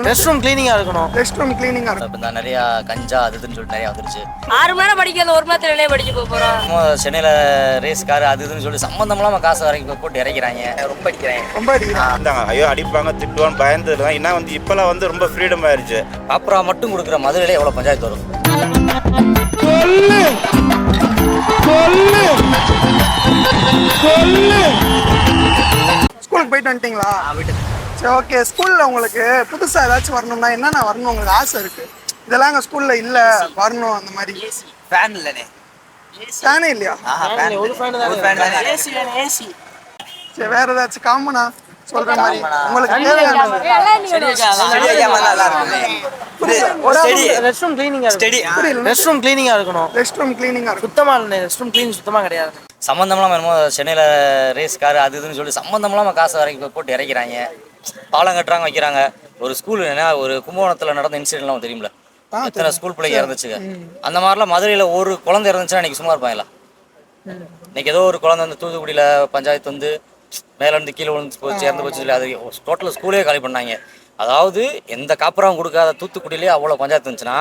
Rest room கிளீனிங்கா இருக்கணும். Rest room கிளீனிங்கா இருக்கும். இப்போ தான் நிறையா கஞ்சா அதுன்னு சொல்லிட்டு நிறையா வந்துருச்சு. 6 மணி நேரம் படிக்கிறது 1 மணி நேரத்துல படிச்சு போகிறோம். சென்னையில் ரேஸ் கார் அதுன்னு சொல்லி சம்மந்தம் இல்லாமல் காசு வரைக்கும் போட்டு இறக்கிறாங்க. ரொம்ப அடிக்கிறாங்க. ஐயோ அடிப்பாங்க திட்டுவான்னு பயந்து தான். ஏன்னா வந்து இப்போலாம் வந்து ரொம்ப ஃப்ரீடம் ஆயிடுச்சு. ப்ராப்பரா மட்டும் கொடுக்குற மதுரையில எவ்வளோ பஞ்சாயத்து வரும்? ஸ்கூலுக்கு போயிட்டு வந்துட்டீங்களா? சரி, ஓகே. ஸ்கூல்ல உங்களுக்கு புதுசா ஏதாச்சும் வரணும்னா என்னென்ன வரணும் உங்களுக்கு ஆசை இருக்கு? இதெல்லாம் எங்க ஸ்கூல்ல இல்ல, வரணும் அந்த மாதிரி. ஃபேன் இல்லனே. ஃபேனே இல்லையா? ஒரு ஃபேன் தான். ஏசி வேணும், ஏசி. சரி, வேற ஏதாச்சும் காமனா சொல்ற மாதிரி உங்களுக்கு தேவையானது? ரெஸ்ட் ரூம் கிளீனிங்கா இருக்கணும். ரெஸ்ட் ரூம் கிளீனிங்கா இருக்கணும். ரெஸ்ட் ரூம் கிளீனிங்கா இருக்கும். சுத்தமா இல்லை. ரெஸ்ட் ரூம் கிளீன் சுத்தமா கிடையாது. சம்மந்தம் இல்லாமல் என்னமோ சென்னையில் ரேஸ் கார் அதுன்னு சொல்லி சம்மந்தம் இல்லாமல் காசு வரைக்கும் போட்டு இறக்கிறாங்க. பாலம் கட்டுறாங்க, வைக்கிறாங்க. ஒரு ஸ்கூல் என்ன ஒரு கும்பகோணத்தில் நடந்த இன்சிடென்ட்லாம் தெரியுமில்ல, எத்தனை ஸ்கூல் பிள்ளைங்க இறந்துச்சுங்க. அந்த மாதிரிலாம் மதுரையில் ஒரு குழந்தை இருந்துச்சுன்னா இன்னைக்கு சும்மா இருப்பாங்களா? இன்னைக்கு ஏதோ ஒரு குழந்தை வந்து தூத்துக்குடியில் பஞ்சாயத்து வந்து மேலேருந்து கீழே விழுந்து போச்சு, இறந்து போச்சு சொல்லி அது டோட்டல் ஸ்கூலே காலி பண்ணாங்க. அதாவது எந்த காப்பராவும் கொடுக்காத தூத்துக்குடியிலே அவ்வளோ பஞ்சாயத்து இருந்துச்சுன்னா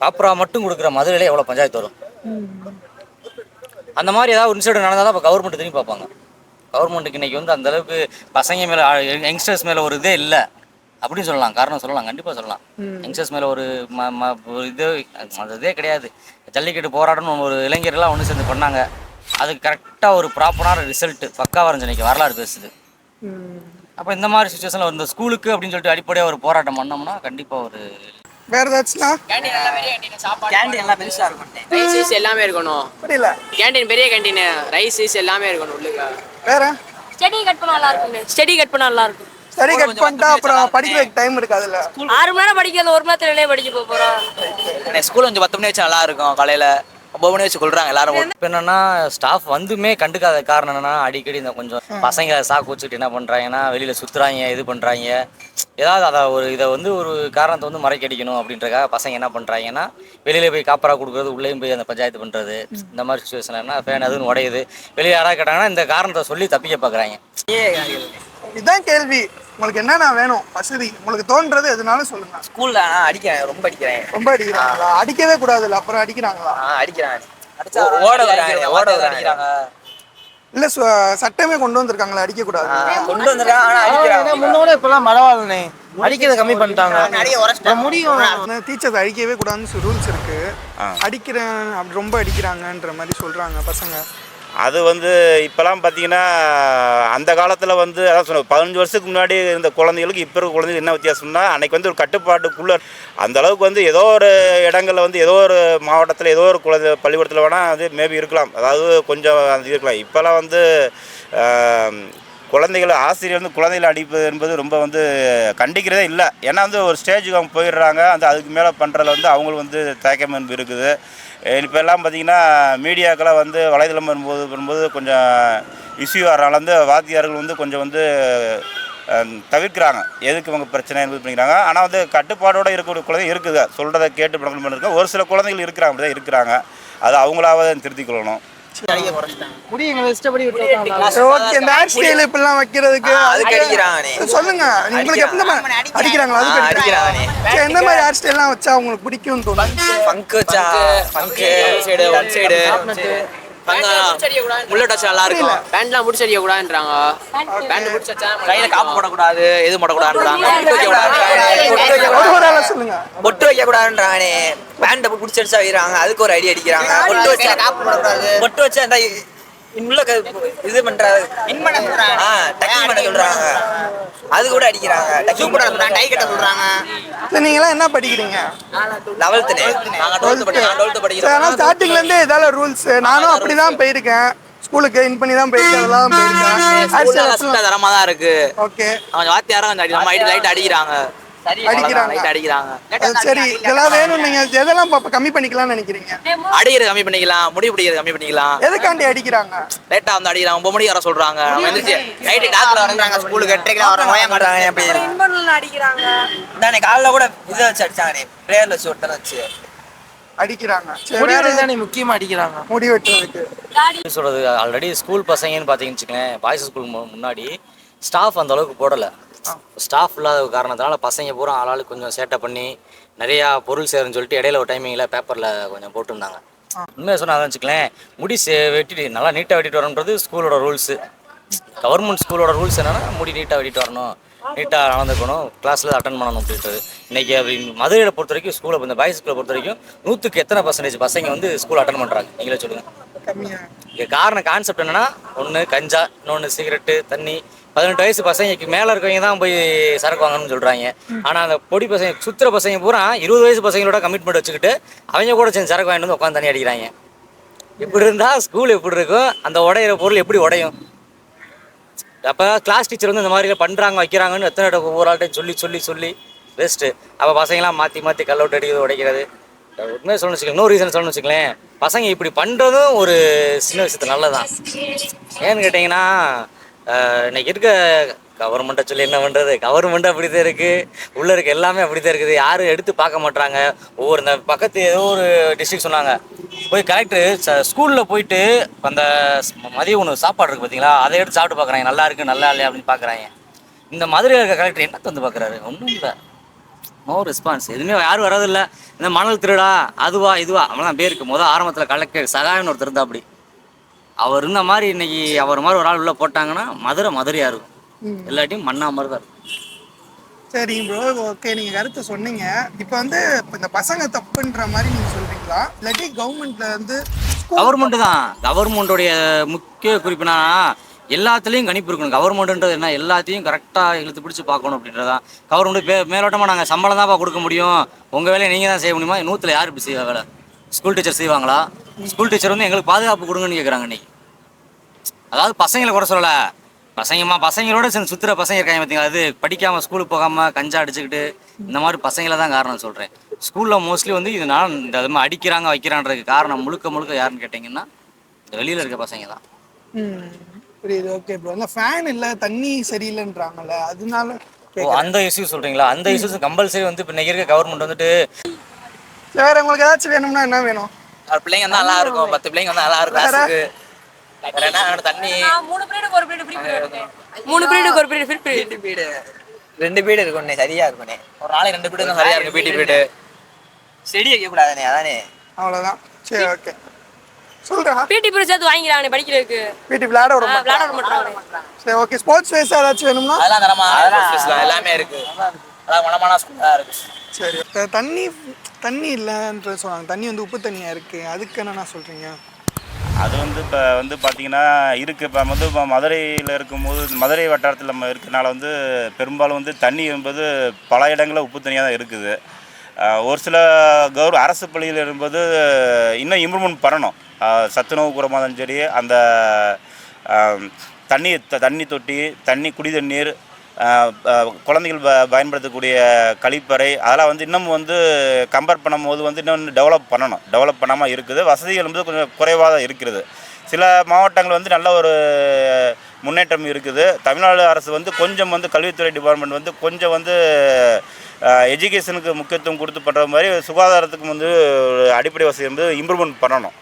காப்பரா மட்டும் கொடுக்குற மதுரையிலே எவ்வளோ பஞ்சாயத்து வரும்? அந்த மாதிரி ஏதாவது இன்சிடென்ட் நடந்தால் தான் இப்போ கவர்மெண்ட் திரும்பி பார்ப்பாங்க. கவர்மெண்ட்டுக்கு இன்றைக்கி வந்து அந்தளவுக்கு பசங்க மேலே யங்ஸ்டர்ஸ் மேலே ஒரு இதே இல்லை அப்படின்னு சொல்லலாம். காரணம் சொல்லலாம், கண்டிப்பாக சொல்லலாம். யங்ஸ்டர்ஸ் மேலே ஒரு இது அந்த இதே கிடையாது. ஜல்லிக்கட்டு போராட்டம்னு ஒரு இளைஞர்கள்லாம் ஒன்று சேர்ந்து பண்ணாங்க. அதுக்கு கரெக்டாக ஒரு ப்ராப்பரான ரிசல்ட்டு பக்காவாக இருந்துச்சு. இன்றைக்கி வரலாறு பேசுது. அப்போ இந்த மாதிரி சுச்சுவேஷனில் இந்த ஸ்கூலுக்கு அப்படின்னு சொல்லிட்டு அடிப்படையாக ஒரு போராட்டம் பண்ணோம்னா கண்டிப்பாக ஒரு வேற ஏதாச்சும்னா கேண்டீன் எல்லாம் பெருசா இருக்கும். ரைஸ் எல்லாமே இருக்கணும். புரியல. கேண்டீன் பெரிய கேண்டீன், ரைஸ் எல்லாமே இருக்கணும் உள்ளுக்கு. வேற ஸ்டடி கட் பண்ண நல்லா இருக்கும். ஸ்டடி கட் பண்ண நல்லா இருக்கும். சரி, கட் பண்ணிட்டா அப்புறம் படிக்கிறதுக்கு டைம் இருக்காதுல்ல. 6 மணி நேரம் படிக்கிறது 1 மணி நேரத்துல படிச்சு போகிறோம். ஸ்கூல் கொஞ்சம் 10 மணி வச்சு நல்லா இருக்கும். காலையில 9 மணி வச்சு கொள்றாங்க எல்லாரும். இப்போ என்னன்னா ஸ்டாஃப் வந்துமே கண்டுக்காத காரணம் என்னன்னா அடிக்கடி இந்த கொஞ்சம் பசங்க சாக்கு வச்சுக்கிட்டு என்ன பண்ணுறாங்கன்னா வெளியில் சுற்றுறாங்க, இது பண்ணுறாங்க. ஏதாவது அதை இதை வந்து ஒரு காரணத்தை வந்து மறைக்கடிக்கணும் அப்படின்றக்காக பசங்க என்ன பண்ணுறாங்கன்னா வெளியில் போய் காப்பரா கொடுக்குறது, உள்ளேயும் போய் அந்த பஞ்சாயத்து பண்ணுறது. இந்த மாதிரி சுச்சுவேஷன் ஃபேன் அதுன்னு உடையுது. வெளியே யாராவது கேட்டாங்கன்னா இந்த காரணத்தை சொல்லி தப்பிக்க பார்க்குறாங்க. இதுதான் கேள்வி. உங்களுக்கு என்னென்ன வேணும் வசதி? உங்களுக்கு தோன்றது எதுனாலும் சொல்லுங்க. ஸ்கூல்ல அடிக்கிறேன், ரொம்ப அடிக்கிறேன். ரொம்ப அடிக்கிறாங்களா? அடிக்கவே கூடாதுல்ல, அப்புறம் அடிக்கிறாங்களா? அடிக்கிறாங்க. ஓட அடிக்கிறாங்க. இல்ல சட்டமே கொண்டு வந்திருக்காங்களா அடிக்க கூடாது? கொண்டு வந்திருக்காங்க, ஆனா அடிக்கிறாங்க. முன்னோட இப்பெல்லாம் பரவாயில்லனே, அடிக்கிறத கம்மி பண்ணிட்டாங்க. முடியும். டீச்சர்ஸ் அடிக்கவே கூடாதுன்னு ரூல்ஸ் இருக்கு. அடிக்கிறேன் அப்படி ரொம்ப அடிக்கிறாங்கன்ற மாதிரி சொல்றாங்க பசங்க. அது வந்து இப்போலாம் பார்த்தீங்கன்னா அந்த காலத்தில் வந்து அதான் சொன்னேன், 15 வருஷத்துக்கு முன்னாடி இருந்த குழந்தைகளுக்கு இப்போ இருக்க குழந்தைகளுக்கு என்ன வித்தியாசம்னா அன்றைக்கி வந்து ஒரு கட்டுப்பாட்டுக்குள்ளே அந்தளவுக்கு வந்து ஏதோ ஒரு இடங்களில் வந்து ஏதோ ஒரு மாவட்டத்தில் ஏதோ ஒரு குழந்தை பள்ளிக்கூடத்தில் வேணால் அது மேபி இருக்கலாம், அதாவது கொஞ்சம் அது இருக்கலாம். இப்போலாம் வந்து குழந்தைகள் ஆசிரியர் வந்து குழந்தைகளை அடிப்பது என்பது ரொம்ப வந்து கண்டிக்கிறதே இல்லை. ஏன்னா வந்து ஒரு ஸ்டேஜுக்கு அவங்க போயிடுறாங்க, அதுக்கு மேலே பண்ணுறதுல வந்து அவங்களுக்கு வந்து தயக்கம் என்பது இருக்குது. இப்போ எல்லாம் பார்த்திங்கன்னா மீடியாக்கெல்லாம் வந்து வலைதளம் வரும்போது கொஞ்சம் இஷ்யூ ஆகிறனால வந்து வாத்தியார்கள் வந்து கொஞ்சம் வந்து தவிர்க்கிறாங்க. எதுக்கு இவங்க பிரச்சனை என்பது பண்ணிக்கிறாங்க. ஆனால் வந்து கட்டுப்பாடோடு இருக்கக்கூடிய குழந்தைங்க இருக்குது, சொல்கிறத கேட்டு பழக்கம் பண்ணிருக்கோம். ஒரு சில குழந்தைகள் இருக்கிறாங்க, அப்படி தான் இருக்கிறாங்க. அது அவங்களாவது திருத்திக் கொள்ளணும். சொல்லுங்க, உங்களுக்கு அடிக்கிறாங்களா? எந்த மாதிரி ஹேர் ஸ்டைல்லாம் வச்சா உங்களுக்கு பிடிக்கும் தோணுது? முள்ளட் வச்சா நல்லா இருக்கும். பேண்ட்லாம் முடிச்சு அடிக்க கூடாதுன்றாங்க. பேண்ட் முடிச்சு வச்சா கையில காப்பு போடக்கூடாது, எதுவும் போடக்கூடாதுன்றாங்க. பொட்டு வைக்க கூடாதுன்றாங்க. பேண்ட பிடிச்சி அடிச்சா வைக்கிறாங்க, அதுக்கு ஒரு ஐடியா அடிக்கிறாங்க. பொட்டு வச்சா காப்பு போடக்கூடாது, பொட்டு வச்சா உள்ள இது பண்றாங்க, டக்கிங் பண்ண சொல்றாங்க, அது கூட அடிக்கிறாங்க. டக்கிங் பண்ண சொல்றாங்க, டை கட்ட சொல்றாங்க. நீங்க எல்லாம் என்ன படிக்கிறீங்க? 11th. நாங்க 12th படிக்கிறோம். ஸ்டார்டிங்ல இருந்தே இதால ரூல்ஸ். நானும் அப்படிதான் போயிருக்கேன், ஸ்கூலுக்கு இன் பண்ணி தான் போயிருக்கேன். அதெல்லாம் போயிருக்கேன். தரமா தான் இருக்கு. ஓகே, அவங்க வாத்தியாரும் நம்ம லைட் அடிக்கிறாங்க. சரி, இதெல்லாம் வேணும். நீங்க எதெல்லாம் கம்மி பண்ணிக்கலாம்னு நினைக்கிறீங்க? அடிக்கிறது கம்மி பண்ணிக்கலாம், முடி பிடிக்கிறது கம்மி பண்ணிக்கலாம். எதுக்காண்டி அடிக்கிறாங்க? லேட்டா வந்து அடிக்கிறாங்க, 9 மணிக்கு வர சொல்றாங்க. நைட்டு டாக்டர் வரன்றாங்க, ஸ்கூலுக்கு 8:30 வர நோய மாட்டாங்க. எப்படி அடிக்கிறாங்க? தானே காலைல கூட இதை வச்சு அடிச்சாங்க, பிரேயர்ல வச்சு ஒருத்தனை வச்சு அடிக்கிறாங்க. முக்கியமா அடிக்கிறாங்க முடி வெட்டுறதுக்கு. சொல்றது ஆல்ரெடி ஸ்கூல் பசங்கன்னு பார்த்தீங்கன்னு வச்சுக்கலேன், பாய்ஸ் ஸ்கூல் முன்னாடி ஸ்டாஃப் அந்த அளவுக்கு போடலை. ஸ்டாஃப் இல்லாத காரணத்தினால பசங்க பூரா ஆளாளுக்கு கொஞ்சம் சேட்டை பண்ணி நிறையா பொருள் சேருன்னு சொல்லிட்டு இடையில ஒரு டைமிங்கில் பேப்பரில் கொஞ்சம் போட்டிருந்தாங்க. உண்மையாக சொன்னால் அதான் வச்சுக்கலேன், முடி வெட்டிட்டு நல்லா நீட்டாக வெட்டிட்டு வரணுன்றது ஸ்கூலோட ரூல்ஸு. கவர்மெண்ட் ஸ்கூலோட ரூல்ஸ் என்னென்னா முடி நீட்டாக வெட்டிட்டு வரணும், நீட்டாக நடந்துக்கணும், கிளாஸில் அட்டன் பண்ணணும் அப்படின்றது. இன்றைக்கி அப்படி மதுரையில் பொறுத்த வரைக்கும் ஸ்கூலை இந்த பாய்ஸ் ஸ்கூலை பொறுத்த வரைக்கும் 100க்கு எத்தனை % பசங்க வந்து ஸ்கூல் அட்டன் பண்ணுறாங்க நீங்களே சொல்லுங்கள். இங்கே கான்செப்ட் என்னென்னா, ஒன்று கஞ்சா, இன்னொன்று சிகரெட்டு, தண்ணி. 18 வயசு பசங்களுக்கு மேலே இருக்கவங்க தான் போய் சரக்கு வாங்கணும்னு சொல்கிறாங்க. ஆனால் அந்த பொடி பசங்க சுற்றுற பசங்க பூரா 20 வயசு பசங்களோட கமிட்மெண்ட் வச்சுக்கிட்டு அவங்க கூட சேர்ந்து சரக்கு வாங்கிட்டு வந்து உட்காந்து தண்ணி அடிக்கிறாங்க. இப்படி இருந்தால் ஸ்கூல் எப்படி இருக்கும், அந்த உடையிற பொருள் எப்படி உடையும்? அப்போ கிளாஸ் டீச்சர் வந்து இந்த மாதிரி பண்ணுறாங்க வைக்கிறாங்கன்னு எத்தனை ஒவ்வொரு ஆள்கிட்டையும் சொல்லி பெஸ்ட்டு. அப்போ பசங்களாம் மாற்றி கல்லவுட்டு அடிக்கிறது, உடைக்கிறது. உண்மையாக சொல்லணும்னு வச்சுக்கலேன், இன்னொரு ரீசன் சொல்லணும்னு வச்சுக்கலேன், பசங்க இப்படி பண்ணுறதும் ஒரு சின்ன விஷயத்து நல்லதான். ஏன்னு கேட்டிங்கன்னா, இன்னைக்கு இருக்க கவர்மெண்ட்டை சொல்லி என்ன பண்ணுறது, கவர்மெண்ட்டு அப்படி தான் இருக்குது, உள்ளே இருக்க எல்லாமே அப்படி தான் இருக்குது. யாரும் எடுத்து பார்க்க மாட்றாங்க. ஒவ்வொரு இந்த பக்கத்து ஏதோ ஒரு டிஸ்ட்ரிக்ட் சொன்னாங்க, போய் கலெக்டர் ஸ்கூலில் போயிட்டு அந்த மதிய உணவு சாப்பாடு இருக்குது பார்த்தீங்களா, அதை எடுத்து சாப்பிட்டு பார்க்குறாங்க, நல்லா இருக்குது நல்லா இல்லையா அப்படின்னு பார்க்குறாங்க. இந்த மதுரையில் இருக்க கலெக்டர் என்ன வந்து பார்க்குறாரு, ஒன்றும் இல்லை, நோ ரெஸ்பான்ஸ், எதுவுமே யாரும் வரதில்லை. இந்த மணல் திருடா அதுவா இதுவா அவங்களாம் பேருக்கு ஆரம்பத்தில் கலெக்டர் சகாயம்னு ஒருத்தர் இருந்தா அப்படி அவர் இருந்த மாதிரி இன்னைக்கு அவர் மாதிரி ஒரு ஆள் உள்ள போட்டாங்கன்னா மதுரையாக இருக்கும், எல்லாத்தையும் மண்ணா மாதிரி தான் இருக்கும். சரிங்க ப்ரோ, ஓகே, நீங்கள் கருத்தை சொன்னீங்க. இப்போ வந்து இந்த பசங்க தப்புன்ற மாதிரி நீங்கள் சொல்கிறீங்களா, இல்லாட்டி கவர்மெண்ட்டில் வந்து கவர்மெண்ட்டு தான். கவர்மெண்ட்டுடைய முக்கிய குறிப்புனா எல்லாத்துலேயும் கணிப்பு இருக்கணும். கவர்மெண்ட்டுன்றது என்ன, எல்லாத்தையும் கரெக்டாக இழுத்து பிடிச்சி பார்க்கணும் அப்படின்றதான். கவர்மெண்ட்டு மேலோட்டமாக நாங்கள் சம்பளம் தான்ப்பா கொடுக்க முடியும், உங்கள் வேலையை நீங்கள் தான் செய்ய முடியுமா? 100ல் யார் இப்படி செய்வா வேலை? ஸ்கூல் டீச்சர் செய்வாங்களா? ஸ்கூல் டீச்சர் வந்து எங்களுக்கு பாதுகாப்பு கொடுங்கன்னு கேட்குறாங்க இன்னைக்கு. அதாவது பசங்களை கூட சொல்லலை, பசங்களோட சேர்ந்து சுற்றுற பசங்க இருக்காங்க பார்த்தீங்களா, அது படிக்காமல் ஸ்கூலுக்கு போகாமல் கஞ்சா அடிச்சுக்கிட்டு இந்த மாதிரி பசங்களை தான் காரணம் சொல்கிறேன். ஸ்கூலில் மோஸ்ட்லி வந்து இதனால் இந்த மாதிரி அடிக்கிறாங்க வைக்கிறான்றதுக்கு காரணம் முழுக்க யாருன்னு கேட்டிங்கன்னா இந்த வெளியில் இருக்க பசங்க தான். புரியுது. ஓகே ப்ரோ, இந்த ஃபேன் இல்லை தண்ணி சரியில்லைன்றாங்கல்ல, அதனால அந்த இஷ்யூ சொல்கிறீங்களா? அந்த இஷ்யூஸ் கம்பல்சரி வந்து இப்போ இன்னைக்கு இருக்க கவர்மெண்ட் வந்துட்டு. வேற உங்களுக்கு ஏதாச்சும் வேணும்னா என்ன வேணும்? பிள்ளைங்க வந்து நல்லா இருக்கும், 10 பிள்ளைங்க வந்து நல்லா இருக்கும். தண்ணி 3 பீரியடுக்கு ஒரு பீரியட் ஃப்ரீ பீரியட் 2 பீரியட் இருக்கும்ண்ணே, சரியா இருக்கும்ண்ணே. ஒரு நாளைக்கு 2 பீரியட் தான் சரியா இருக்கும். பிடி பீரியட் செடி வைக்க கூடாதுண்ணே, அதானே. அவ்வளோதான். சரி, ஓகே, சொல்றேன். பிடி பீரியட் சேர்த்து வாங்கிக்கிறாங்க படிக்கிறதுக்கு, பிடி விளையாட விட மாட்டாங்க. சரி, ஓகே, ஸ்போர்ட்ஸ் வைஸ் ஏதாச்சும் வேணும்னா அதெல்லாம் தரமா எல்லாமே இருக்கு, அதான் குணமான ஸ்கூலா இருக்கு. சரி, தண்ணி இல்லைன்ற சொன்னாங்க, தண்ணி வந்து உப்பு தண்ணியாக இருக்குது, அதுக்கு என்னென்ன சொல்கிறீங்க? அது வந்து இப்போ வந்து பார்த்திங்கன்னா இருக்குது. இப்போ வந்து இப்போ மதுரையில் இருக்கும்போது மதுரை வட்டாரத்தில் நம்ம இருக்கனால வந்து பெரும்பாலும் வந்து தண்ணி என்பது பல இடங்களில் உப்பு தண்ணியாக தான் இருக்குது. ஒரு சில அரசு பள்ளியில் இருக்கும்போது இன்னும் இம்ப்ரூவ்மெண்ட் பண்ணணும். சத்துணவு கூடமாக இருந்தாலும் சரி, அந்த தண்ணி தொட்டி, குடி தண்ணீர், குழந்தைகள் பயன்படுத்தக்கூடிய கழிப்பறை, அதெல்லாம் வந்து இன்னும் வந்து கம்பேர் பண்ணும்போது வந்து இன்னும் டெவலப் பண்ணாமல் இருக்குது. வசதிகள் வந்து கொஞ்சம் குறைவாக தான் இருக்கிறது. சில மாவட்டங்கள் வந்து நல்ல ஒரு முன்னேற்றம் இருக்குது. தமிழ்நாடு அரசு வந்து கொஞ்சம் வந்து கல்வித்துறை டிபார்ட்மெண்ட் வந்து கொஞ்சம் வந்து எஜுகேஷனுக்கு முக்கியத்துவம் கொடுத்து பண்ணுற மாதிரி சுகாதாரத்துக்கு வந்து அடிப்படை வசதி வந்து இம்ப்ரூவ்மெண்ட் பண்ணணும்.